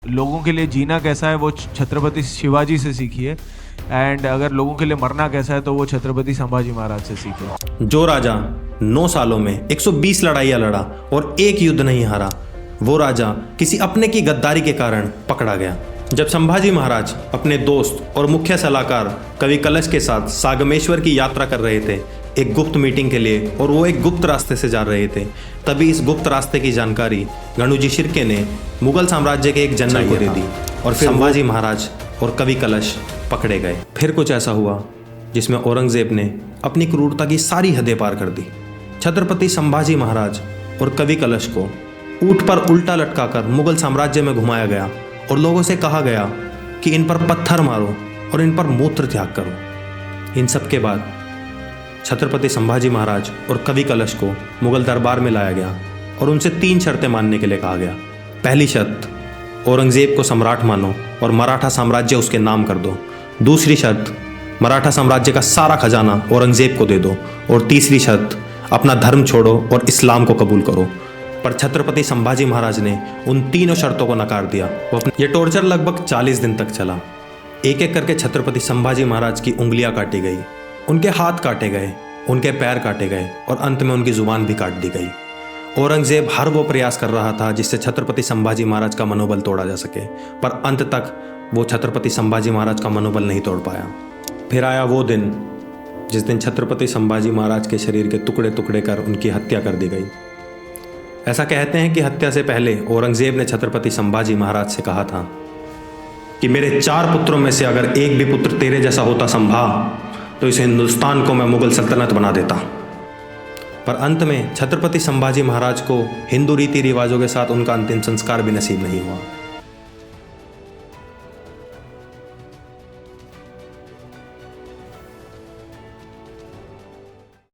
लोगों के लिए जीना कैसा है वो छत्रपति शिवाजी से सीखिए, एंड अगर लोगों के लिए मरना कैसा है तो वो छत्रपति संभाजी महाराज से सीखिए। जो राजा 9 सालों में 120 लड़ाइयाँ लड़ा और एक युद्ध नहीं हारा, वो राजा किसी अपने की गद्दारी के कारण पकड़ा गया। जब संभाजी महाराज अपने दोस्त और मुख्य सलाहकार कवि कलश के साथ सागमेश्वर की यात्रा कर रहे थे एक गुप्त मीटिंग के लिए, और वो एक गुप्त रास्ते से जा रहे थे, तभी इस गुप्त रास्ते की जानकारी गणुजी शिर्के ने मुगल साम्राज्य के एक जनरल को दे दी और फिर संभाजी महाराज और कवि कलश पकड़े गए। फिर कुछ ऐसा हुआ जिसमें औरंगजेब ने अपनी क्रूरता की सारी हदें पार कर दी। छत्रपति संभाजी महाराज और कवि कलश को ऊंट पर उल्टा लटकाकर मुगल साम्राज्य में घुमाया गया और लोगों से कहा गया कि इन पर पत्थर मारो और इन पर मूत्र त्याग करो। इन सब के बाद छत्रपति संभाजी महाराज और कवि कलश को मुगल दरबार में लाया गया और उनसे 3 शर्तें मानने के लिए कहा गया। पहली शर्त, औरंगजेब को सम्राट मानो और मराठा साम्राज्य उसके नाम कर दो। दूसरी शर्त, मराठा साम्राज्य का सारा खजाना औरंगजेब को दे दो। और तीसरी शर्त, अपना धर्म छोड़ो और इस्लाम को कबूल करो। पर छत्रपति संभाजी महाराज ने उन तीनों शर्तों को नकार दिया। ये टॉर्चर लगभग 40 दिन तक चला। एक एक करके छत्रपति संभाजी महाराज की उंगलियां काटी गई, उनके हाथ काटे गए, उनके पैर काटे गए और अंत में उनकी जुबान भी काट दी गई। औरंगजेब हर वो प्रयास कर रहा था जिससे छत्रपति संभाजी महाराज का मनोबल तोड़ा जा सके, पर अंत तक वो छत्रपति संभाजी महाराज का मनोबल नहीं तोड़ पाया। फिर आया वो दिन जिस दिन छत्रपति संभाजी महाराज के शरीर के टुकड़े टुकड़े कर उनकी हत्या कर दी गई। ऐसा कहते हैं कि हत्या से पहले औरंगजेब ने छत्रपति संभाजी महाराज से कहा था कि मेरे 4 पुत्रों में से अगर एक भी पुत्र तेरे जैसा होता संभा तो इस हिंदुस्तान को मैं मुगल सल्तनत बना देता। पर अंत में छत्रपति संभाजी महाराज को हिंदू रीति रिवाजों के साथ उनका अंतिम संस्कार भी नसीब नहीं हुआ।